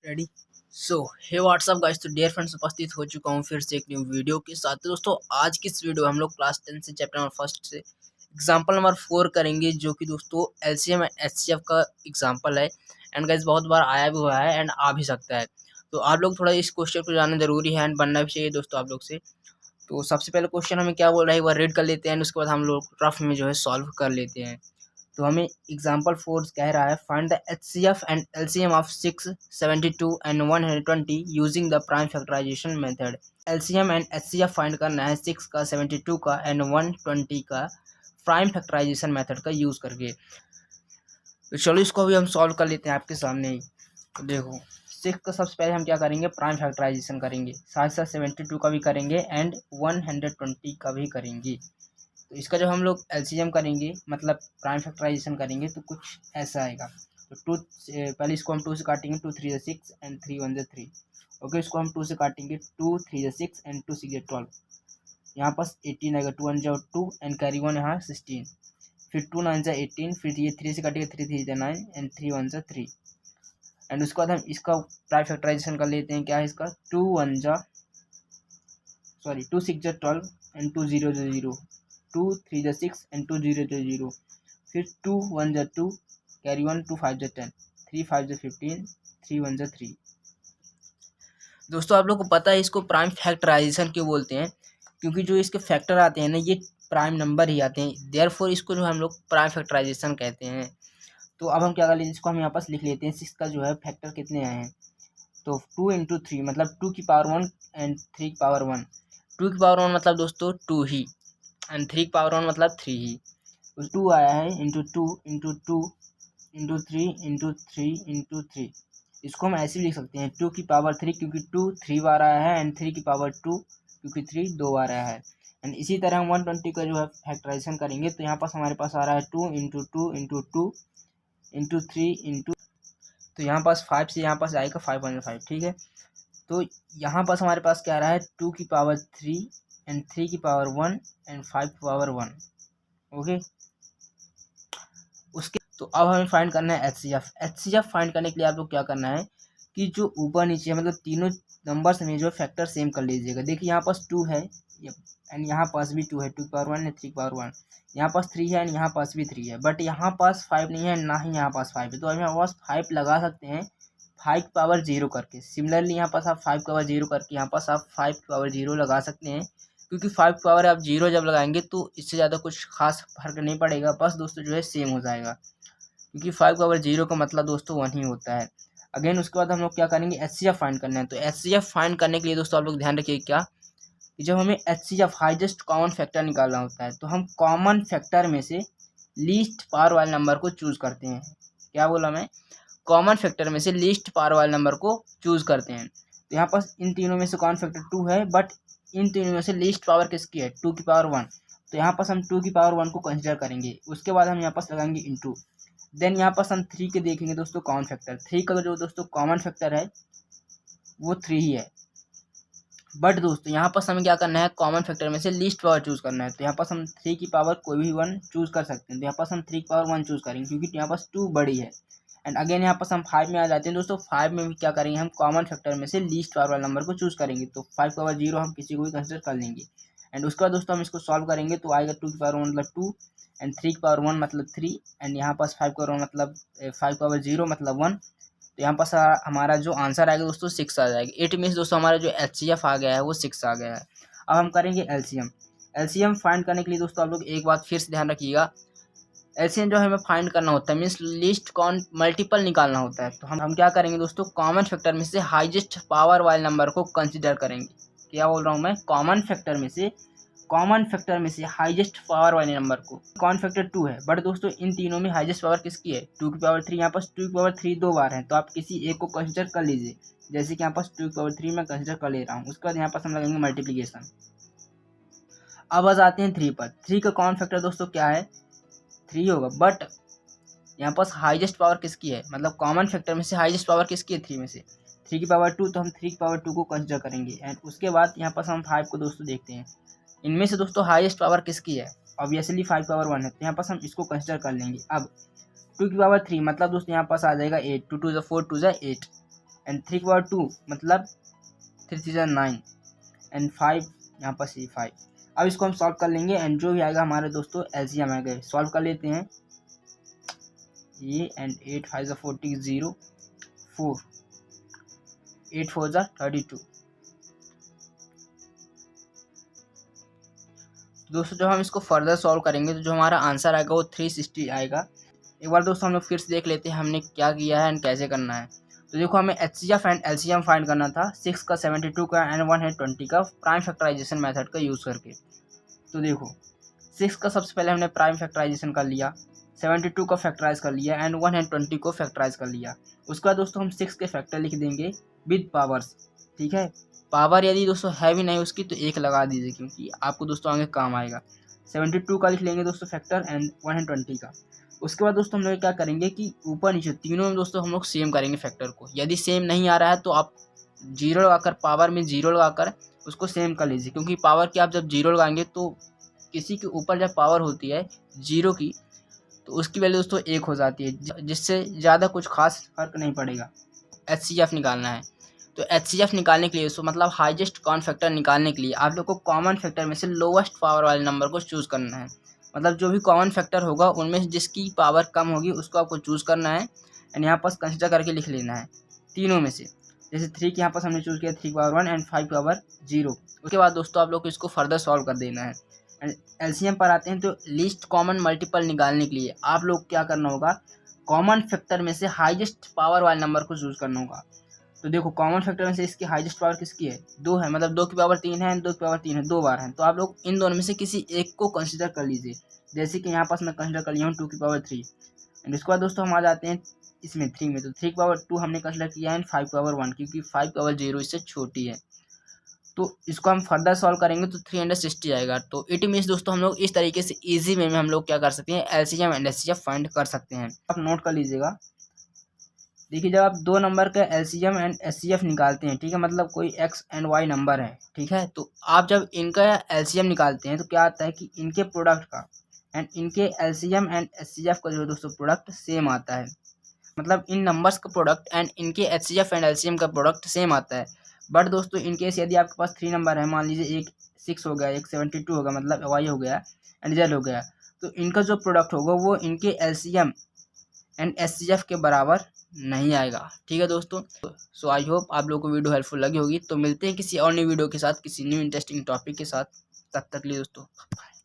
Ready. सो हे WhatsApp guys, तो dear friends उपस्थित हो चुका हूँ फिर से एक न्यू वीडियो के साथ। तो दोस्तों आज की इस वीडियो में हम लोग क्लास 10 से चैप्टर नंबर फर्स्ट से एग्जांपल नंबर 4 करेंगे, जो कि दोस्तों एलसीएम एंड एचसीएफ का एग्जांपल है। एंड गाइस बहुत बार आया भी हुआ है एंड आ भी सकता है, तो आप लोग थोड़ा इस क्वेश्चन को जानना जरूरी है एंड बनना भी चाहिए दोस्तों आप लोग से। तो सबसे पहले क्वेश्चन हमें क्या बोल रहा है एक बार रीड कर लेते हैं, उसके बाद हम लोग रफ में जो है सॉल्व कर लेते हैं। तो हमें एग्जाम्पल 4 कह रहा है find the HCF and LCM of 6, 72 and 120 using the prime factorisation method. LCM and HCF find करना है 6 का, 72 का एंड 120 का प्राइम फैक्टराइजेशन मेथड का यूज करके। तो चलो इसको अभी हम सॉल्व कर लेते हैं आपके सामने ही। तो देखो 6 का सबसे पहले हम क्या करेंगे, प्राइम फैक्टराइजेशन करेंगे, साथ साथ 72 का भी करेंगे एंड 120 का भी करेंगे। तो इसका जब हम लोग एलसीएम करेंगे मतलब प्राइम फैक्टराइजेशन करेंगे तो कुछ ऐसा आएगा। तो टू पहले इसको हम 2 से काटेंगे, 2 3 6 एंड 3 1 3। ओके, इसको हम 2 से काटेंगे, 2 3 6 एंड 2 6 12। यहाँ पास 18 आएगा, 2 1 2 एंड कैरी 1 यहाँ 16। फिर 2 9 18, फिर ये 3 से काटेंगे, 3 3 9 एंड 3 1 3। एंड उसके बाद हम इसका प्राइम फैक्टराइजेशन कर लेते हैं। क्या है इसका, 2 6 12 एंड 2 0 0, 2 3 6 एंड 2 0 0। फिर 2 1 2, कैरी 1, 2 5 10, 3 5 15, 3 1 3। दोस्तों आप लोग को पता है इसको प्राइम फैक्टराइजेशन क्यों बोलते हैं, क्योंकि जो इसके फैक्टर आते हैं ना ये प्राइम नंबर ही आते हैं, देयरफॉर इसको जो हम लोग प्राइम फैक्टराइजेशन कहते हैं। तो अब हम क्या कर लेते हैं, इसको हम यहाँ पास लिख लेते हैं। 6 का जो है फैक्टर कितने आए हैं, तो 2 इंटू 3 मतलब 2 की पावर 1 एंड 3 की पावर 1। 2 की पावर 1 मतलब दोस्तों 2 ही एंड 3 की पावर 1 मतलब 3 ही। तो 2 आया है into 2 into 2 into 3 into 3 into 3। इसको हम ऐसे भी लिख सकते हैं 2 की पावर 3, क्योंकि 2 3 बार आया है एंड 3 की पावर 2 क्योंकि 3 2 बार आया है। एंड इसी तरह हम 120 का जो है फैक्टराइजेशन करेंगे तो यहाँ पास हमारे पास आ रहा है 2 इंटू 2 इंटू 2 इंटू 3 इंटू, तो यहाँ पास 5 से यहाँ पास आएगा 5 ठीक है। तो यहाँ पास हमारे पास क्या आ रहा है, 2 की पावर 3 एंड 3 की पावर 1 एंड 5 की पावर 1। ओके, उसके तो अब हमें फाइंड करना है एचसीएफ। एचसीएफ फाइंड करने के लिए आप लोग क्या करना है कि जो ऊपर नीचे मतलब तीनों नंबर्स में जो फैक्टर सेम कर लीजिएगा। देखिए यहाँ पास 2 है एंड यहाँ पास भी 2 है, 2 की पावर 1 एंड 3 की पावर 1। यहाँ पास 3 है एंड यहाँ पास भी 3 है, बट यहाँ पास 5 नहीं है ना ही यहाँ पास 5 है, तो हम यहाँ पास 5 लगा सकते हैं 5 की पावर 0 करके। सिमिलरली यहाँ पास आप 5 की पावर 0 करके यहाँ पास आप 5 की पावर 0 लगा सकते हैं, क्योंकि 5 की पावर आप 0 जब लगाएंगे तो इससे ज़्यादा कुछ खास फर्क नहीं पड़ेगा, बस दोस्तों जो है सेम हो जाएगा, क्योंकि 5 पावर 0 का मतलब दोस्तों 1 ही होता है। अगेन उसके बाद हम लोग क्या करेंगे, एचसीएफ फाइंड करना है। तो एचसीएफ फाइंड करने के लिए दोस्तों आप लोग ध्यान रखिए क्या, कि जब हमें एचसीएफ हाईएस्ट कॉमन फैक्टर निकालना होता है तो हम कॉमन फैक्टर में से लीस्ट पावर वाले नंबर को चूज करते हैं। क्या बोला मैं, कॉमन फैक्टर में से लीस्ट पावर वाले नंबर को चूज करते हैं। तो यहाँ पास इन तीनों में से कॉमन फैक्टर 2 है, बट इन तीनों में से लीस्ट पावर किसकी है, 2 की पावर 1। तो यहाँ पास हम 2 की पावर 1 को कंसिडर करेंगे। उसके बाद हम यहाँ पास लगाएंगे इंटू, देन यहाँ पास हम 3 के देखेंगे दोस्तों कॉमन फैक्टर। 3 का जो दोस्तों कॉमन फैक्टर है वो 3 ही है, बट दोस्तों यहाँ पास हमें क्या करना है, कॉमन फैक्टर में से लीस्ट पावर चूज करना है। तो यहाँ पास हम 3 की पावर कोई भी 1 चूज कर सकते हैं, तो यहाँ पास हम 3 की पावर 1 चूज करेंगे क्योंकि यहाँ पास 2 बड़ी है। एंड अगेन यहाँ पास हम 5 में आ जाते हैं दोस्तों। 5 में भी क्या करेंगे, हम कॉमन फैक्टर में से लीस्ट पावर वाला नंबर को चूज करेंगे, तो 5 की पावर 0 हम किसी को भी कंसिडर कर लेंगे। एंड उसके बाद दोस्तों हम इसको सॉल्व करेंगे तो आएगा 2 की पावर 1 मतलब 2 एंड 3 की पावर 1 मतलब 3 एंड यहाँ पास 5 की पावर 1 मतलब 5 की पावर 0 मतलब 1। तो यहाँ पास हमारा जो आंसर आएगा दोस्तों 6 आ जाएगा। इट मीन्स दोस्तों हमारा जो एचसीएफ आ गया है वो 6 आ गया है। अब हम करेंगे एलसीएम। एलसीएम फाइंड करने के लिए दोस्तों आप लोग एक बात फिर से ध्यान रखिएगा, एलसीएम जो हमें फाइंड करना होता है मीन्स लिस्ट कौन मल्टीपल निकालना होता है। तो हम क्या करेंगे दोस्तों, कॉमन फैक्टर में से हाईएस्ट पावर वाले नंबर को कंसिडर करेंगे। क्या बोल रहा हूँ मैं, कॉमन फैक्टर में से हाईएस्ट पावर वाले नंबर को। कॉमन फैक्टर 2 है, बट दोस्तों इन तीनों में हाईएस्ट पावर किसकी है, 2 की पावर 3। यहाँ पास 2 की पावर 3 2 बार है, तो आप किसी एक को कंसिडर कर लीजिए। जैसे कि यहाँ पास 2 की पावर 3 मैं कंसिडर कर ले रहा हूँ। उसके बाद यहाँ पास हम लगेंगे मल्टीप्लीकेशन। अब आ जाते हैं 3 पर। 3 का कॉमन फैक्टर दोस्तों क्या है, 3 होगा, बट यहाँ पास हाईएस्ट पावर किसकी है, मतलब कॉमन फैक्टर में से हाईएस्ट पावर किसकी है, 3 में से। 3 की पावर 2, तो हम 3 की पावर 2 को कंसिडर करेंगे। एंड उसके बाद यहाँ पास हम 5 को दोस्तों देखते हैं, इनमें से दोस्तों हाईएस्ट पावर किसकी है, ऑब्वियसली 5 पावर 1 है, तो यहाँ पास हम इसको कंसिडर कर लेंगे। अब 2 की पावर 3 मतलब दोस्तों यहाँ पास आ जाएगा 8, 2 2 4 2 8। एंड 3/2 मतलब 3 3 9 एंड 5 यहाँ पर सी 5। अब इसको हम सॉल्व कर लेंगे एंड जो भी आएगा हमारे दोस्तों एलसीएम आएगा। सॉल्व कर लेते हैं ये एंड 8 5 40 0 4 8 4 32। दोस्तों जब हम इसको फर्दर सॉल्व करेंगे तो जो हमारा आंसर आएगा वो 360 आएगा। एक बार दोस्तों हम लोग फिर से देख लेते हैं हमने क्या किया है एंड कैसे करना है। तो देखो हमें एचसीएफ एंड एलसीएम फाइंड करना था 6 का 72 का एंड 120 का प्राइम फैक्टराइजेशन मेथड का यूज़ करके। तो देखो 6 का सबसे पहले हमने प्राइम फैक्टराइजेशन कर लिया, 72 का फैक्टराइज कर लिया एंड 120 को फैक्टराइज कर लिया। उसके बाद दोस्तों हम 6 के फैक्टर लिख देंगे विद पावर्स। ठीक है, पावर यदि दोस्तों है भी नहीं उसकी तो 1 लगा दीजिए क्योंकि आपको दोस्तों आगे काम आएगा। 72 का लिख लेंगे दोस्तों फैक्टर एंड 120 का। उसके बाद दोस्तों हम लोग क्या करेंगे कि ऊपर नीचे तीनों में दोस्तों हम लोग सेम करेंगे फैक्टर को। यदि सेम नहीं आ रहा है तो आप जीरो लगाकर, पावर में जीरो लगाकर उसको सेम कर लीजिए, क्योंकि पावर की आप जब जीरो लगाएंगे तो किसी के ऊपर जब पावर होती है जीरो की तो उसकी वैल्यू दोस्तों 1 हो जाती है, जिससे ज़्यादा कुछ खास फर्क नहीं पड़ेगा। एचसीएफ निकालना है तो एचसीएफ निकालने के लिए दोस्तों मतलब हाईएस्ट कॉमन फैक्टर निकालने के लिए आप लोग को कॉमन फैक्टर में से लोवेस्ट पावर वाले नंबर को चूज़ करना है। मतलब जो भी कॉमन फैक्टर होगा उनमें से जिसकी पावर कम होगी उसको आपको चूज़ करना है एंड यहाँ पर कंसिडर करके लिख लेना है तीनों में से। जैसे 3 की यहाँ पर हमने चूज़ किया 3/1 एंड 5/0। उसके बाद दोस्तों आप लोग को इसको फर्दर सॉल्व कर देना है। एंड एलसीएम पर आते हैं तो लीस्ट कॉमन मल्टीपल निकालने के लिए आप लोग क्या करना होगा, कॉमन फैक्टर में से हाईएस्ट पावर वाले नंबर को चूज़ करना होगा। तो देखो कॉमन फैक्टर में से इसकी हाईएस्ट पावर किसकी है, 2 है, मतलब 2 की पावर 3 है, 2 की पावर 3 है, 2 बार है। तो आप लोग इन दोनों में से किसी एक को कंसीडर कर लीजिए। जैसे कि यहाँ पास मैं कंसीडर कर लिया हूँ 2 की पावर 3 एंड उसके बाद दोस्तों हम आ जाते हैं इसमें 3 में। तो 3 की पावर 2 हमने कंसीडर किया है एंड 5 की पावर 1 क्योंकि 5 की पावर 0 इससे छोटी है। तो इसको हम फर्दर सॉल्व करेंगे तो 360 आएगा। तो इट मीन्स दोस्तों हम लोग इस तरीके से इजी वे में हम लोग क्या कर सकते हैं, एलसीएम एंड एचसीएफ फाइंड कर सकते हैं। आप नोट कर लीजिएगा। देखिए जब आप 2 नंबर का एलसीएम एंड एचसीएफ निकालते हैं, ठीक है, मतलब कोई एक्स एंड वाई नंबर है, ठीक है, तो आप जब इनका एलसीएम निकालते हैं तो क्या आता है कि इनके प्रोडक्ट का एंड इनके एलसीएम एंड एचसीएफ का जो है दोस्तों प्रोडक्ट सेम आता है। मतलब इन नंबर्स का प्रोडक्ट एंड इनके एचसीएफ एंड एलसीएम का प्रोडक्ट सेम आता है। बट दोस्तों इन केस यदि आपके पास 3 नंबर है, मान लीजिए एक 6 हो गया, एक 72 होगा, मतलब वाई हो गया एंड जेड हो गया, तो इनका जो प्रोडक्ट होगा वो इनके एलसीएम एंड एचसीएफ के बराबर नहीं आएगा। ठीक है दोस्तों, सो आई होप आप लोगों को वीडियो हेल्पफुल लगी होगी। तो मिलते हैं किसी और नई वीडियो के साथ, किसी न्यू इंटरेस्टिंग टॉपिक के साथ। तब तक लिए दोस्तों बाय।